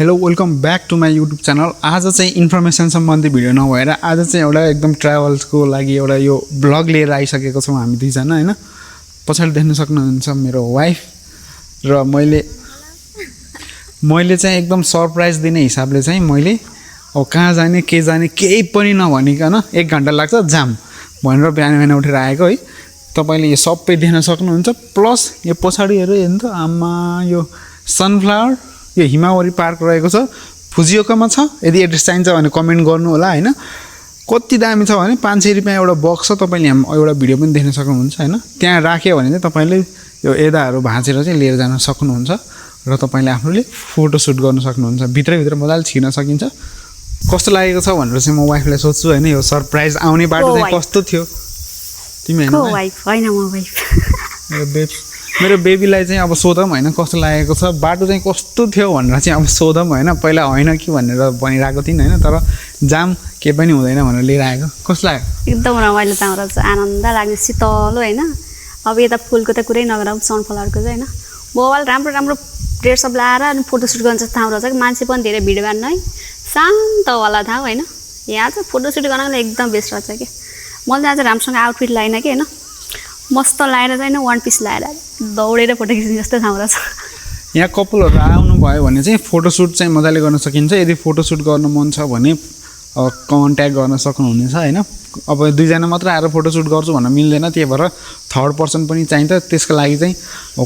Hello welcome back to my YouTube channel. आज चाहिँ information सम्बन्धी भिडियो नभएर आज चाहिँ एउटा एकदम ट्राभल्सको लागि एउटा यो ब्लग लिएर आइसकेको छौँ हामी दुईजना हैन। पछाडि देख्न सक्नुहुन्छ मेरो वाइफ र मैले चाहिँ एकदम सरप्राइज दिने हिसाबले चाहिँ मैले अब कहाँ जाने के जाने केही पनि नभनिकन 1 घण्टा लाग्छ जाम भनेर बिहान उठेर आएको है। तपाईले यो सबै देख्न सक्नुहुन्छ। प्लस यो पछाडि हेर्नु त आमा यो सनफ्लावर यो हिमावरी पार्क रहेको छ फुजियोकामा छ। यदि एड्रेस चाहिन्छ भने कमेन्ट गर्नु होला हैन। कति दामी छ भने 500 रुपैयाँ एउटा बक्स छ। तपाईले यहाँ एउटा भिडियो पनि देख्न सक्नुहुन्छ हैन। त्यहाँ राख्यो भने चाहिँ तपाईले यो एदाहरु भाँचेर चाहिँ लिएर जान सक्नुहुन्छ र तपाईले आफूले फोटो सुट गर्न सक्नुहुन्छ। भित्र मजाले छिर्न सकिन्छ। कस्तो लागेको छ भनेर चाहिँ म वाइफलाई सोध्छु हैन। यो सरप्राइज आउने बाटो चाहिँ कस्तो थियो तिमी हैन? वाइफ हैन म वाइफ। मेरो बेबीलाई चाहिँ अब सोधौँ हैन कस्तो लागेको छ बाटो चाहिँ कस्तो थियो भनेर चाहिँ अब सोधौँ हैन। पहिला हैन कि भनेर भनिरहेको थिइन् हैन, तर जाम के पनि हुँदैन भनेर लिएर आएको। कस्तो लाग्यो? एकदम रमाइलो ठाउँ रहेछ, आनन्द लाग्ने शीतलो हैन। अब यता फुलको त कुरै नगरौँ, सनफ्लावरको चाहिँ हैन मोबाइल राम्रो ड्रेस अप लाएर अनि फोटो सुट गर्न चाहिँ ठाउँ रहेछ। मान्छे पनि धेरै भिडभाड नै शान्तवाला ठाउँ हैन। यहाँ चाहिँ फोटो सुट गर्नको एकदम बेस्ट रहेछ के। मैले आज राम्रोसँग आउटफिट लाइन के हैन, मस्त लाएर चाहिँ वन पिस लाएर दौडेर फोटो खिच्ने जस्तो ठाउँ रहेछ। यहाँ कपलहरु आउनु भयो भने चाहिँ फोटो सुट चाहिँ मजाले गर्न सकिन्छ। यदि फोटो सुट गर्न मन छ भने कन्ट्याक्ट गर्न सक्नुहुनेछ हैन। अब दुईजना मात्र आएर फोटो सुट गर्छु भन्न मिल्दैन, त्यही भएर थर्ड पर्सन पनि चाहिन्छ। त्यसको लागि चाहिँ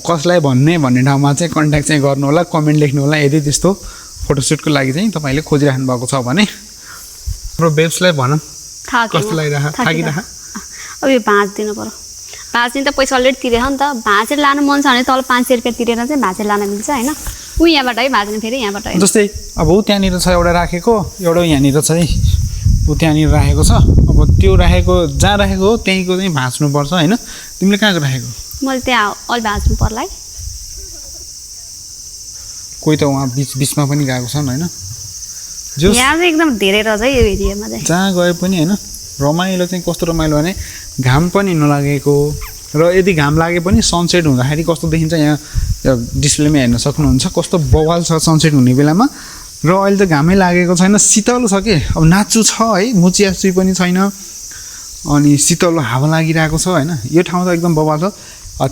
कसलाई भन्ने ठाउँमा चाहिँ कन्ट्याक्ट चाहिँ गर्नु होला, कमेन्ट लेख्नु होला। यदि त्यस्तो फोटो सुटको लागि चाहिँ तपाईले खोजिराख्नु भएको छ भने हाम्रो बेब्सलाई भनौँ कस्तो लागिरहेको थाकिरहेको। अब यो भाँच दिनु पर्यो। भाँच दिन त पैसा अलरेडी तिरेको नि त। भाँचेर लानु मन छ भने तल 500 रुपैयाँ तिरेर चाहिँ भाँचेर लान मिल्छ हैन। उ यहाँबाट है भाँच्ने फेरि यहाँबाट है। जस्तै अब उ त्यहाँनिर छ एउटा राखेको, एउटा यहाँनिर छ है। उ त्यहाँनिर राखेको छ। अब त्यो राखेको जहाँ राखेको हो त्यहीँको चाहिँ भाँच्नुपर्छ हैन। तिमीले कहाँको राखेको? मैले त्यहाँ अलि भाँच्नु पर्ला है। कोही त वहाँ बीचमा पनि गएको छन् हैन। यहाँ चाहिँ एकदम धेरै रहेछ है यो एरियामा चाहिँ। जहाँ गए पनि हैन रमाइलो चाहिँ कस्तो रमाइलो भने घाम पनि नलागेको र यदि घाम लागे पनि सनसेट हुँदाखेरि कस्तो देखिन्छ यहाँ डिस्प्लेमा हेर्न सक्नुहुन्छ। कस्तो बवाल छ सनसेट हुने बेलामा। र अहिले त घामै लागेको छैन, शीतल छ के। अब नाच्चु छ है, मुचियाचुई पनि छैन अनि शीतल हावा लागिरहेको छ हैन। यो ठाउँ त एकदम बवाल छ।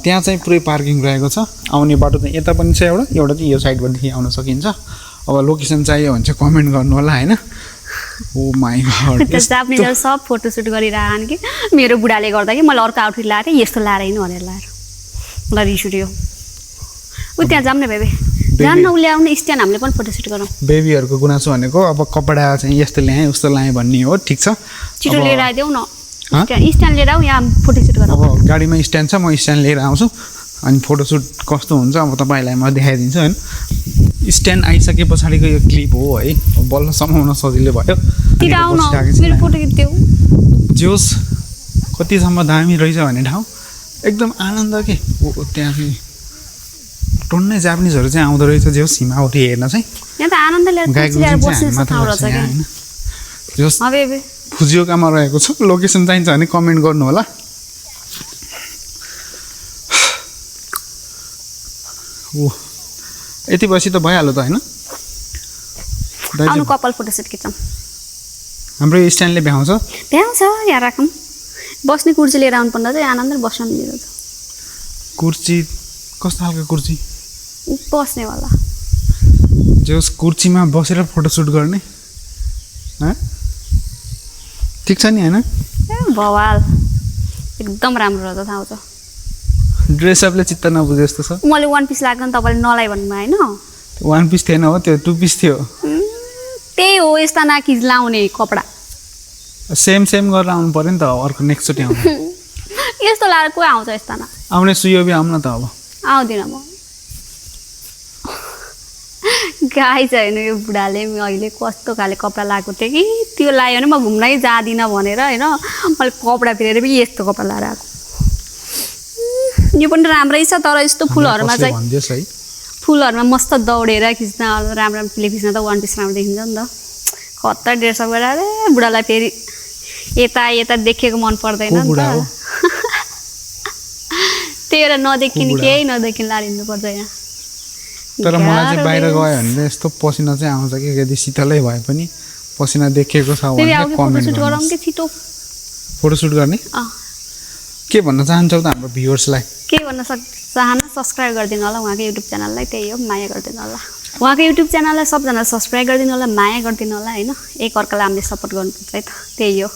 त्यहाँ चाहिँ पुरै पार्किङ रहेको छ। आउने बाटो चाहिँ यता पनि छ एउटा चाहिँ यो साइडबाटदेखि आउन सकिन्छ। अब लोकेसन चाहियो भने चाहिँ कमेन्ट गर्नु होला हैन। ओ माय गॉड, जापानीजहरु सब फोटो सुट गरिरहन कि मेरो बुढाले गर्दा कि मैले अर्को आउटफिट लाएर यस्तो लाएर हिँड्नु भनेर लाएर ल रिस उठ्यो। उ त्यहाँ जाम न बेबी, जान न उले आउने स्ट्यान्ड हामीले पनि फोटो सुट गरौँ। बेबीहरुको गुनासो भनेको अब कपडा चाहिँ यस्तो ल्याए उस्तो ल्याए भन्ने हो। ठीक छ, छिटो लिएर आइदेऊ न। स्ट्यान्ड लिएर आऊ, यहाँ फोटो सुट गरौँ। अब गाडीमा स्ट्यान्ड छ, म स्ट्यान्ड लिएर आउँछु अनि फोटो सुट कस्तो हुन्छ अब तपाईलाई म देखाइदिन्छु हैन। स्ट्यान्ड आइसके पछाडिको यो क्लिप हो है। बल्ल समाउन सजिलो भयो।तिर आउन मेरो फोटो खिच्देऊ। जोस कतिसम्म दामी रहेछ भन्ने ठाउँ एकदम आनन्द के। त्यहाँ चाहिँ टन्नै जापानिजहरु चाहिँ आउँदो रहेछ जोस हिमावरी हेर्न चाहिँ। यहाँ त आनन्द लिएर बस्ने ठाउँ रहेछ के। जोस फुजियोकामा रहेको छ। लोकेसन चाहिन्छ भने कमेन्ट गर्नु होला। ओ यति बसी त भइहाल्यो त हैन। आउनु कपाल फोटो सुट खिचौँ। हाम्रो स्ट्यान्डले भ्याउँछ यहाँ राखौँ। बस्ने कुर्सी लिएर आउनु पर्दा चाहिँ आनन्दले बस्न मिल्छ। कुर्सी कस्तो खालको कुर्सी? बस्नेवाला जस कुर्सीमा बसेर फोटो सुट गर्ने ठिक छ नि हैन? बवाल एकदम राम्रो रहेछ ठाउँ छ। ड्रेसअपले चित्त नबुझे जस्तो छ। मैले वन पिस लाग्यो नि तपाईले नलाइ भन्नु हैन। वन पिस थिएन हो, त्यो 2 पिस थियो। त्यही हो यस्ता नाकि लाउने कपडा। सेम गरेर आउनु पर्यो नि त अर्को नेक्स्ट चोटि आउनु। यस्तो लाएर को आउँछ यस्ता ना? आउने सुयो बि आउन त अब। आउँदिन म। गाई छैन यो बुढाले अहिले कस्तो खाले कपडा लगाएको थिएँ कि त्यो लायो भने म घुम्नै जादिनँ भनेर हैन। मैले कपडा फेरेर पनि यस्तो कपडा लाएर आएको। यो पनि राम्रै छ, तर यस्तो फुलहरुमा चाहिँ फुलहरुमा मस्त दौडेर खिच्न राम्रो क्लिप खिच्न त वन पिस राम्रो देखिन्छ नि त। कता ड्रेसअप गरेर बुढालाई फेरि यता देखेको मन पर्दैन नि त। त्यही भएर नदेखिन केही नदेखिन लाएर हिँड्नु पर्छ यहाँ। तर मलाई चाहिँ बाहिर गाह्रो गयो भने यस्तो पसिना चाहिँ आउँछ कि यदि शीतलै भए पनि पसिना देखेको छ फेरि भने आउँछ कमेन्ट फोटोसुट गरौँ गर्नुहोस् कि छिटो फोटोसुट गर्ने अँ के भन्न चाहन्छौ त हाम्रो भ्युअर्सलाई के भन्न चाहन्न सब्सक्राइब गरिदिनु होला उहाँको युट्युब च्यानललाई त्यही हो माया गरिदिनु होला उहाँको युट्युब च्यानललाई सबजनाले सब्सक्राइब गरिदिनु होला माया गरिदिनु होला होइन एकअर्कालाई हामीले सपोर्ट गर्नुपर्छ है त त्यही हो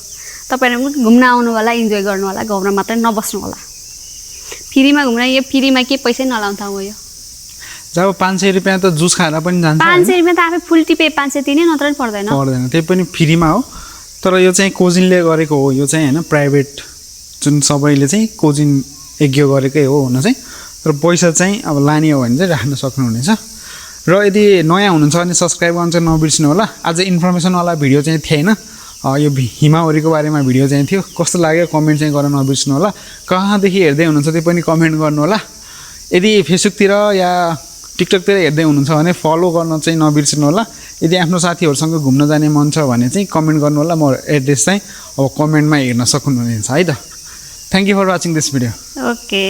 तपाईँहरू पनि घुम्न आउनु होला इन्जोय गर्नु होला घरमा मात्रै नबस्नु होला फ्रीमा घुम्न यो फ्रीमा के पैसै नलाउनु ठाउँ हो यो जब 500 रुपियाँ त जुस खाएर पनि जान्छ 500 रुपियाँ त आफै फुल टिपे 500 तिर्नै नत्र नि पर्दैन पर्दैन त्यही पनि फ्रीमा हो तर यो चाहिँ कोजिनले गरेको हो यो चाहिँ होइन प्राइभेट जुन सबैले चाहिँ कोजिन यज्ञ गरेकै हो हुन चाहिँ तर पैसा चाहिँ अब लाने हो भने चाहिँ राख्न सक्नुहुनेछ र यदि नयाँ हुनुहुन्छ भने सब्सक्राइब गर्न चाहिँ नबिर्सिनु होला आज इन्फर्मेसनवाला भिडियो चाहिँ थिएन यो हिमावरीको बारेमा भिडियो चाहिँ थियो कस्तो लाग्यो कमेन्ट चाहिँ गर्न नबिर्सिनु होला कहाँदेखि हेर्दै हुनुहुन्छ त्यो पनि कमेन्ट गर्नु होला यदि फेसबुकतिर या टिकटकतिर हेर्दै हुनुहुन्छ भने फलो गर्न चाहिँ नबिर्सिनु होला यदि आफ्नो साथीहरूसँग घुम्न जाने मन छ भने चाहिँ कमेन्ट गर्नु होला म एड्रेस चाहिँ अब कमेन्टमा हेर्न सक्नुहुनेछ है त thank you for watching this video okay